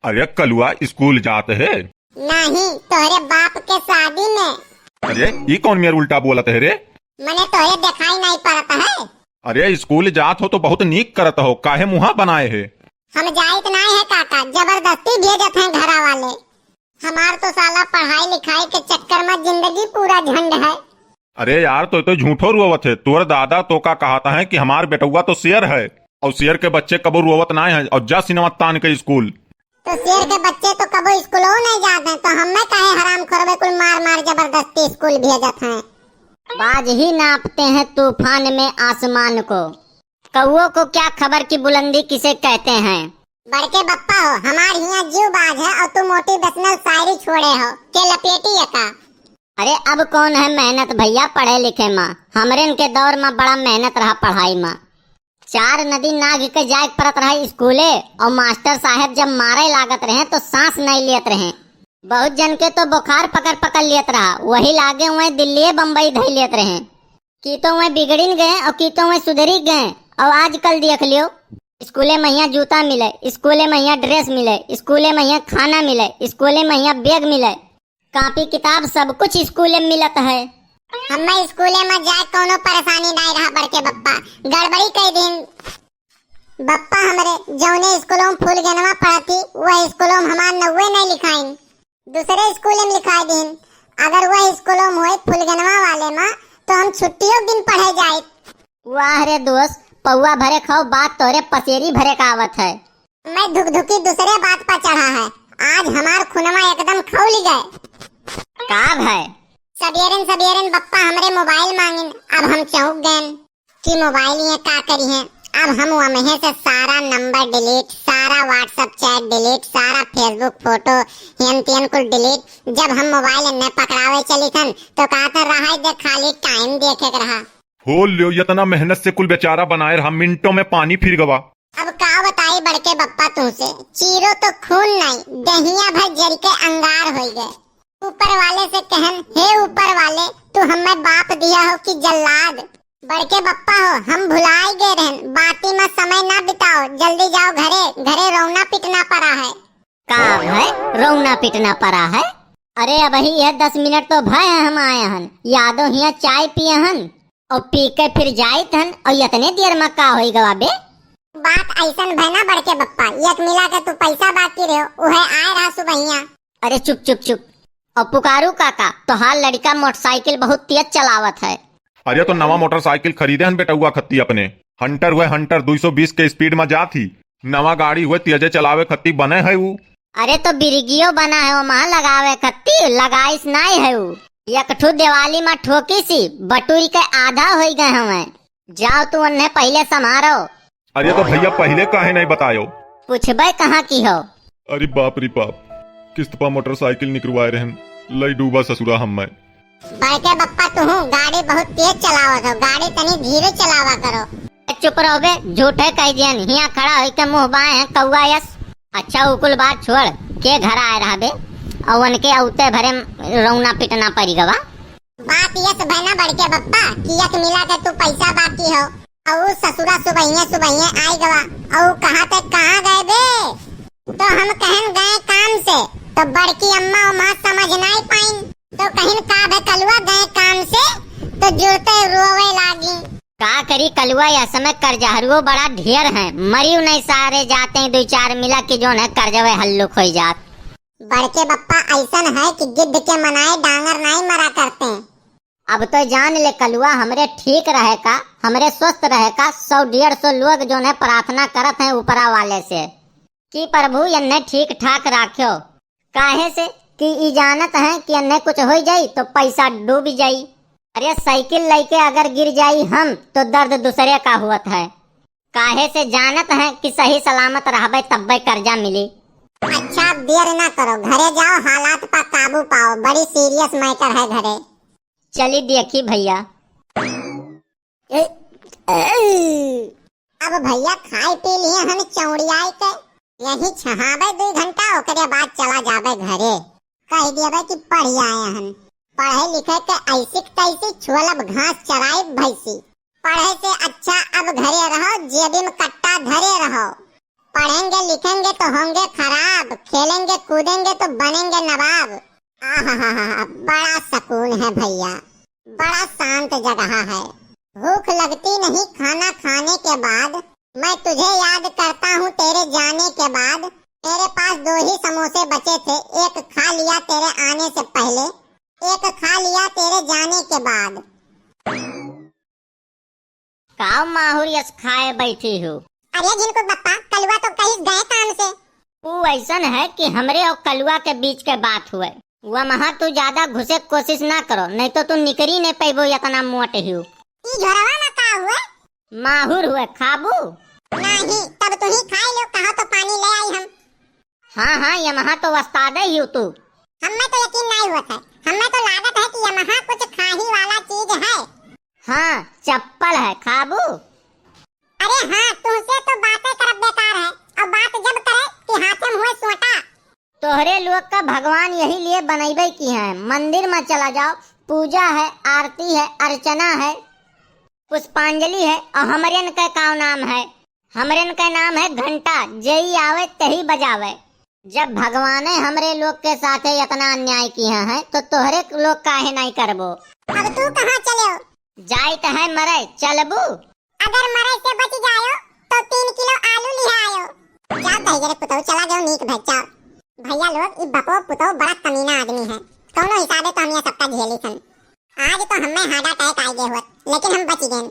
अरे कलुआ स्कूल जाते है? नहीं, तोहरे बाप के शादी में। अरे ये कौन मेरे उल्टा बोलत है रे? मैंने तोहे दिखाई नहीं पड़ता है। अरे स्कूल जात हो तो बहुत नीक करत हो, काहे मुहा बनाए है? हम जाइत नहीं है काका, जबरदस्ती भेजत हैं घरा वाले। हमार तो साला पढ़ाई लिखाई के चक्कर में जिंदगी पूरा झंड है। अरे यार तो झूठो रुआवत है। तोर दादा तो का कहता है कि हमार बेटुआ तो शेर है और शेर के बच्चे कबो रुआवत नहीं है और जा सिनेमा तान के स्कूल। तो शेर के बच्चे तो कबो स्कूलों नहीं जाते, तो हमें कहे हराम खोरबे कुल मार मार जबरदस्ती स्कूल भेजत हैं। बाज ही नापते हैं तूफान में आसमान को, कौओं को क्या खबर की बुलंदी किसे कहते हैं। बड़के बप्पा हो, हमार हिया जीव बाज है और तू मोटिवेशनल शायरी छोड़े हो के लपेटी का। अरे अब कौन है मेहनत भैया पढ़े लिखे माँ, हमरे इनके दौर में बड़ा मेहनत रहा पढ़ाई में। 4 नदी नाग के जाए परत रहे स्कूले और मास्टर साहब जब मारे लागत रहे तो सांस नहीं लेत रहे। बहुत जन के तो बुखार पकड़ पकड़ लेत रहा, वही लागे हुए दिल्ली बम्बई धई लेत रहे। की तो वह बिगड़िन गए और की तो वह सुधरी गए। और आजकल देख लियो, स्कूले में यहाँ जूता मिले, स्कूले में यहाँ ड्रेस मिले, स्कूले में यहाँ खाना मिले, स्कूले में यहाँ बैग मिले, कॉपी किताब सब कुछ स्कूले में मिलत है। हमें स्कूले में जाए कोनो परेशानी नहीं रहा बड़के बप्पा। गड़बड़ी कई दिन बप्पा हमरे जौने स्कूलों में फूल गनवा पढ़ती वह स्कूलों में हमार 90 नहीं लिखाइन, दूसरे स्कूल में लिखा दिन। अगर वह स्कूलों में हुए फूल गनवा वाले में तो हम छुट्टियों दिन पढ़े जाए। वाह रे दोस्त, पौवा भरे खाओ बात तोरे पसेरी भरे का आवत है। मैं धुक-धुकी दूसरे बात पर चढ़ा है। आज हमार खुनमा एकदम खौली गए। का है? सबेरन बप्पा हमरे मोबाइल मांगिन। अब हम चौंक गए कि मोबाइल ये का करी है। अब हम वहाँ से सारा नंबर डिलीट, सारा व्हाट्सएप चैट डिलीट, सारा फेसबुक फोटो हेन कुल डिलीट। जब हम मोबाइल न पकड़ावे चली थन तो कहता रहा दे खाली टाइम देखे के रहा। हो लियो, इतना मेहनत से कुल बेचारा बनाए रहा, मिनटों में पानी फिर गवा। अब का बताई बड़के बप्पा तुमसे, चीरो तो खून नहीं दहिया भर जल के अंगार हो गए। ऊपर वाले से कहन, हे ऊपर वाले तू हमें बाप दिया हो कि जल्लाद। बड़के बप्पा हो, हम भुलाई गए रहन, बाती में समय ना बिताओ, जल्दी जाओ घरे, घरे रोना पिटना पड़ा है। का है रोना पिटना पड़ा है? अरे अब ही यह 10 मिनट तो भय है हम आए हन, यादो हिया चाय पिए हन और पी के फिर जाइत हन और इतने देर में का होई गवा बे। बात ऐसन भैना बड़के बप्पा, एक मिला के तू पैसा बाकी रहो उहे आए रहा सुबहिया। अरे चुप चुप चुप, और पुकारू काका तो हाल लड़का मोटरसाइकिल बहुत तेज चलावत है। अरे तो नवा मोटरसाइकिल खरीदे हन बेटुआ खत्ती अपने। हंटर हुए हंटर 220 के स्पीड में जाती। नवा गाड़ी हुए तेजे चलावे खत्ती बने है वो। अरे तो बिरगियो बना है वहाँ लगावे खत्ती, लगाइस नहीं है वो। एक ठू दिवाली में ठोकी सी बटूरी के आधा हो गए हमें। जाओ तू उन्हें पहले समारो। अरे तो भैया पहले काहे नहीं बतायो? पूछबे कहाँ की हो? अरे बाप रे बाप, किस्त पर मोटरसाइकिल निकलवाए रहन, लई डूबा ससुरा हम मैं। बड़के बप्पा तू गाड़ी बहुत तेज चलावत हो, गाड़ी तनी धीरे चलावा करो। चुप रहो बे, झूठे कह दिया। यहाँ खड़ा हो के मुँह बाए है कौआ यस। अच्छा उकुल बात छोड़ के घर आए रहा बे और उनके औते भरे रोना पिटना पड़ी गवा। बात यस भैना बड़के बप्पा कि एक मिला के तू पैसा बाकी हो और ससुरा सुबहिया आई गवा और कहाँ तक कहाँ गए बे। तो हम कहन गए काम से तो बड़की अम्मा और माँ समझ नहीं पाइन, तो कहीं का भे कलुआ गए काम से तो जुड़ते रोवे लागी। का करी कलुआ या समय कर्जहरुओ बड़ा ढेर है, मरियो नहीं सारे जाते हैं 2-4 मिला के जो है कर्जवे हल्लुक हो जात। बड़के बप्पा ऐसन है कि गिद्ध के मनाए डांगर नहीं मरा करते हैं। अब तो जान ले कलुआ, हमरे ठीक रहे का, हमरे स्वस्थ रहे का 100-150 लोग जो है प्रार्थना करत हैं ऊपरा वाले से कि प्रभु इन्हें ठीक ठाक राख्यो। काहे से कि ई जानत है कि इन्हें कुछ हो जाई तो पैसा डूब जाई। अरे साइकिल लेके अगर गिर जाई हम तो दर्द दूसरे का हुआ है। काहे से जानत है कि सही सलामत रहबे तब्बे कर्जा मिली। अच्छा देर ना करो, घरे जाओ, हालात पर काबू पाओ, बड़ी सीरियस मैटर है घरे। चली देखी भैया। अब भैया खाए पी लिए हम चौड़ियाई के, यही छहाबे 2 घंटा ओकरे बाद चला जाबे घरे। कह दिए कि पढ़ी आए हन, पढ़े लिखे के ऐसी तैसी छुअलब घास चराई भैंसी। पढ़े से अच्छा अब घरे रहो, जेबी में कट्टा धरे रहो। पढ़ेंगे लिखेंगे तो होंगे खराब, खेलेंगे कूदेंगे तो बनेंगे नवाब। आहा, बड़ा सुकून है भैया, बड़ा शांत जगह है। भूख लगती नहीं खाना खाने के बाद, मैं तुझे याद करता हूँ तेरे जाने के बाद। मेरे पास 2 ही समोसे बचे थे, एक खा लिया तेरे आने से पहले, एक खा लिया तेरे जाने के बाद। काव माहौर यस खाए बैठी हूँ। अरे जिनको पप्पा, कलुआ तो कहीं गए काम से। वो ऐसन है कि हमरे और कलुआ के बीच के बात हुए। वहाँ तू ज्यादा घुसे कोशिश ना करो, नहीं तो तू निकरी नहीं पैबो इतना मोट हूँ। ई झोरवा में का हुए? माहौर हुए खाबू? नहीं, तब तू ही खाए लो, कहो तो पानी ले आई हम। हाँ, यहाँ तो वस्तादे ही तू। हमें तो यकीन नहीं हुआ था, हमें तो लागत है कि यहाँ कुछ खाही वाला चीज है। हाँ, चप्पल है, खाबू? अरे हाँ, तुमसे तो बातें करब बेकार है, और बात जब करे कि हाथे मुँह सोटा। तोहरे लोग का भगवान यही लिए बनैबे की है। मंदिर में चला जाओ, पूजा है, आरती है, अर्चना है, पुष्पांजलि है, और हमरन का नाम है? हमरन का नाम है घंटा, जई आवे तही बजावे। जब भगवाने हमरे लोग के साथ इतना अन्याय किया है तो तोहरे लोग काहे नहीं करबो? अब तू कहाँ चले हो? जाइत है मरे, चलबू? अगर मरे से बच जायो तो 3 किलो आलू ले आयो। क्या भैया रे पुतौ, चला जाओ नीक भैया। भैया लोग, ई बको पुतौ बड़ा कमीना आदमी है, कौनो हिसाबे तो हम ये सबका झेली सन। आज तो हमें हार्ट अटैक आ गए होत, लेकिन हम बच गए।